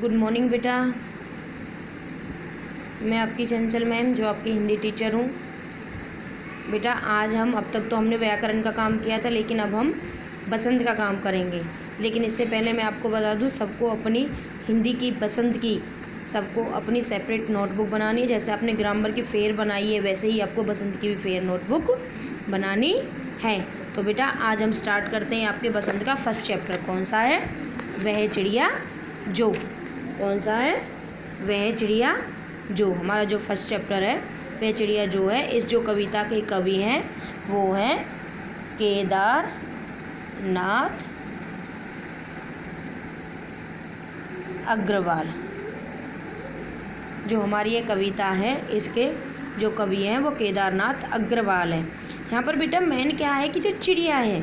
Good morning बेटा। मैं आपकी चंचल मैम जो आपकी हिंदी टीचर हूँ। बेटा आज हम अब तक तो हमने व्याकरण का काम किया था, लेकिन अब हम बसंत का काम करेंगे। लेकिन इससे पहले मैं आपको बता दूँ, सबको अपनी हिंदी की बसंत की सबको अपनी सेपरेट नोटबुक बनानी है। जैसे आपने ग्रामर की फेयर बनाई है, वैसे ही आपको बसंत की भी फेयर नोटबुक बनानी है। तो बेटा आज हम स्टार्ट करते हैं आपके बसंत का फर्स्ट चैप्टर। कौन सा है? वह चिड़िया जो। कौन सा है? वह चिड़िया जो। हमारा जो फर्स्ट चैप्टर है वह चिड़िया जो है, इस जो कविता के कवि हैं वो हैं केदार नाथ अग्रवाल। जो हमारी ये कविता है इसके जो कवि हैं वो केदारनाथ अग्रवाल हैं। यहाँ पर बेटा मेन क्या है कि जो चिड़िया है,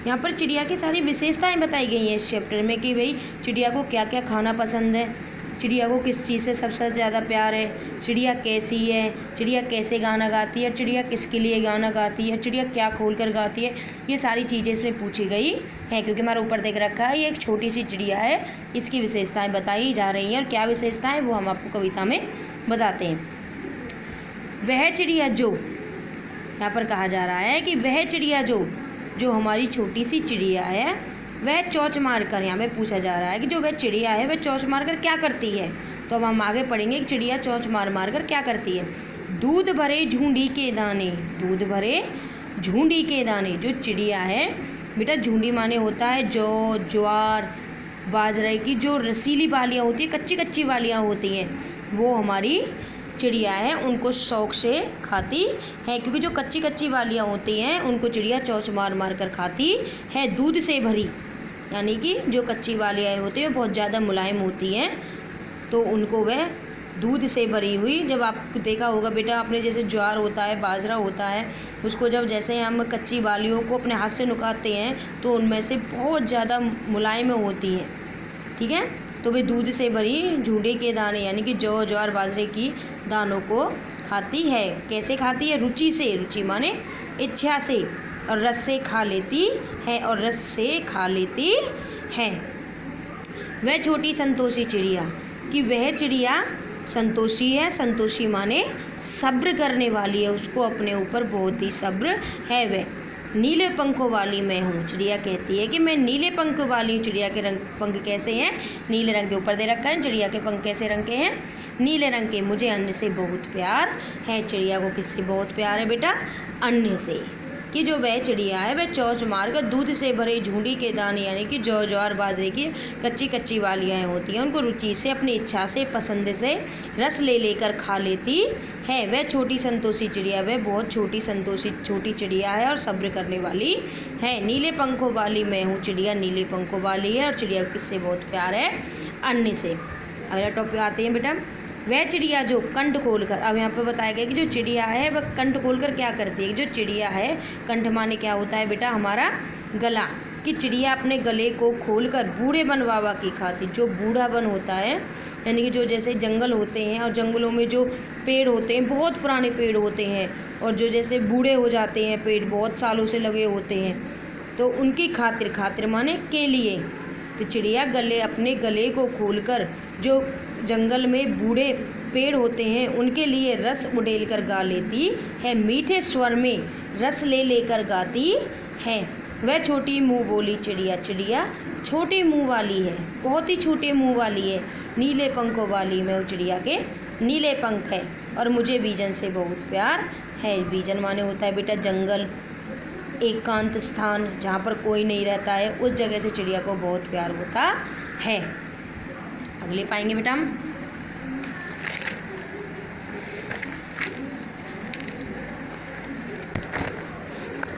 यहाँ पर चिड़िया की सारी विशेषताएं बताई गई हैं इस चैप्टर में कि भाई चिड़िया को क्या क्या खाना पसंद है, चिड़िया को किस चीज़ से सबसे ज़्यादा प्यार है, चिड़िया कैसी है, चिड़िया कैसे गाना गाती है, चिड़िया किसके लिए गाना गाती है, चिड़िया क्या खोल कर गाती है। ये सारी चीज़ें इसमें पूछी गई हैं, क्योंकि हमारे ऊपर देख रखा है ये एक छोटी सी चिड़िया है, इसकी विशेषताएं बताई जा रही हैं। और क्या विशेषताएं वो हम आपको कविता में बताते हैं। वह चिड़िया जो, यहाँ पर कहा जा रहा है कि वह चिड़िया जो हमारी छोटी सी चिड़िया है वह चोंच मार कर, यहाँ पे पूछा जा रहा है कि जो वह चिड़िया है वह चोंच मार कर क्या करती है। तो अब हम आगे पढ़ेंगे कि चिड़िया चोंच मार मार कर क्या करती है। दूध भरे झुंडी के दाने, दूध भरे झुंडी के दाने। जो चिड़िया है बेटा, झुंडी माने होता है जौ ज्वार बाजरे की जो रसीली बालियाँ होती है, कच्ची कच्ची बालियाँ होती हैं, वो हमारी चिड़िया है उनको शौक़ से खाती है, क्योंकि जो कच्ची कच्ची बालियाँ होती हैं उनको चिड़िया चोंच मार मार कर खाती है। दूध से भरी, यानी कि जो कच्ची बालियाँ होती हैं बहुत ज़्यादा मुलायम होती हैं, तो उनको वह दूध से भरी हुई। जब आपको देखा होगा बेटा आपने, जैसे ज्वार होता है बाजरा होता है, उसको जब जैसे हम कच्ची बालियों को अपने हाथ से नुकाते हैं तो उनमें से बहुत ज़्यादा मुलायम होती हैं, ठीक है। तो वे दूध से भरी झुंडी के दाने यानी कि जौ ज्वार बाजरे की दानों को खाती है। कैसे खाती है? रुचि से, रुचि माने इच्छा से, और रस से खा लेती है, और रस से खा लेती है। वह छोटी संतोषी चिड़िया, कि वह चिड़िया संतोषी है। संतोषी माने सब्र करने वाली है, उसको अपने ऊपर बहुत ही सब्र है। वह नीले पंखों वाली मैं हूँ, चिड़िया कहती है कि मैं नीले पंख वाली हूँ। चिड़िया के रंग पंख कैसे हैं? नीले रंग के ऊपर दे रखा है। चिड़िया के पंख कैसे रंग के हैं? नीले रंग के। मुझे अन्न से बहुत प्यार है। चिड़िया को किससे बहुत प्यार है बेटा? अन्न से। कि जो वह चिड़िया है वह चोंच मारकर दूध से भरे झुंडी के दाने यानी कि जौ ज्वार बाजरे की कच्ची कच्ची बालियाँ होती हैं, उनको रुचि से, अपनी इच्छा से, पसंद से रस ले लेकर खा लेती है। वह छोटी संतोषी चिड़िया, वह बहुत छोटी संतोषी छोटी चिड़िया है और सब्र करने वाली है। नीले पंखों वाली मैं हूँ, चिड़िया नीले पंखों वाली है और चिड़िया को किससे बहुत प्यार है? अन्न से। अगला टॉपिक आते हैं बेटा, वह चिड़िया जो कंठ खोलकर। अब यहाँ पे बताया गया कि जो चिड़िया है वह कंठ खोलकर क्या करती है। जो चिड़िया है, कंठ माने क्या होता है बेटा? हमारा गला। कि चिड़िया अपने गले को खोलकर बूढ़े बन बाबा की खाती। जो बूढ़ा बन होता है यानी कि जो जैसे जंगल होते हैं और जंगलों में जो पेड़ होते हैं, बहुत पुराने पेड़ होते हैं, और जो जैसे बूढ़े हो जाते हैं पेड़, बहुत सालों से लगे होते हैं, तो उनकी खातिर, खातिर माने के लिए, तो चिड़िया अपने गले को खोलकर जो जंगल में बूढ़े पेड़ होते हैं उनके लिए रस उड़ेल कर गा लेती है। मीठे स्वर में रस ले लेकर गाती है। वह छोटी मुँह बोली चिड़िया, चिड़िया छोटे मुँह वाली है, बहुत ही छोटे मुँह वाली है। नीले पंखों वाली मैं हूँ, चिड़िया के नीले पंख है और मुझे बीजन से बहुत प्यार है। बीजन माने होता है बेटा जंगल, एकांत स्थान जहाँ पर कोई नहीं रहता है, उस जगह से चिड़िया को बहुत प्यार होता है। अगले पाएंगे बेटा हम।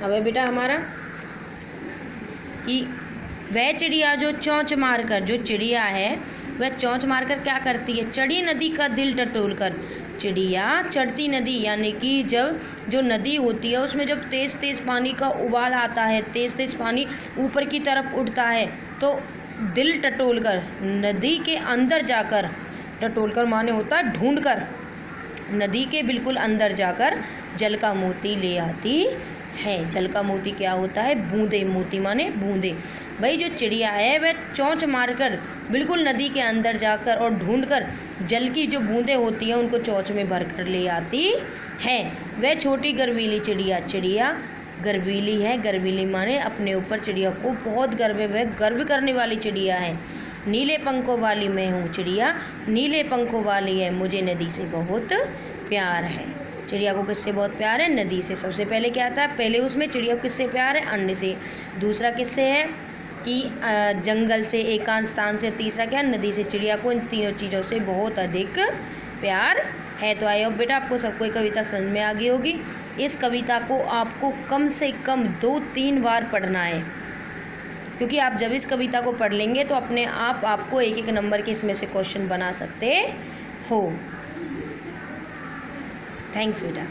अब है बेटा हमारा कि वह चिड़िया जो चोंच मारकर, जो चिड़िया है वह चोंच मारकर क्या करती है? चढ़ी नदी का दिल टटोल कर। चिड़िया चढ़ती नदी यानी कि जब जो नदी होती है उसमें जब तेज़ तेज़ पानी का उबाल आता है, तेज़ तेज़ पानी ऊपर की तरफ उठता है, तो दिल टटोल कर, नदी के अंदर जाकर, टटोल कर माने होता है ढूंढ कर, नदी के बिल्कुल अंदर जाकर जल का मोती ले आती है। जल का मोती क्या होता है? बूंदे, मोती माने बूंदे। भाई जो चिड़िया है वह चोंच मारकर बिल्कुल नदी के अंदर जाकर और ढूंढकर जल की जो बूंदें होती हैं उनको चोंच में भर कर ले आती है। वह छोटी गर्वीली चिड़िया, चिड़िया गर्वीली है। गर्वीली माने अपने ऊपर, चिड़िया को बहुत गर्व है, वह गर्व करने वाली चिड़िया है। नीले पंखों वाली मैं हूँ चिड़िया, नीले पंखों वाली है, मुझे नदी से बहुत प्यार है। चिड़िया को किससे बहुत प्यार है? नदी से। सबसे पहले क्या आता है? पहले उसमें चिड़िया को किससे प्यार है? अन्न से। दूसरा किससे है कि जंगल से, एकांत स्थान से। तीसरा क्या? नदी से। चिड़िया को इन तीनों चीज़ों से बहुत अधिक प्यार है। तो आई होप बेटा आपको सबको ये कविता समझ में आ गई होगी। इस कविता को आपको कम से कम 2-3 बार पढ़ना है, क्योंकि आप जब इस कविता को पढ़ लेंगे तो अपने आप आपको 1-1 नंबर के इसमें से क्वेश्चन बना सकते हो। थैंक्स बेटा।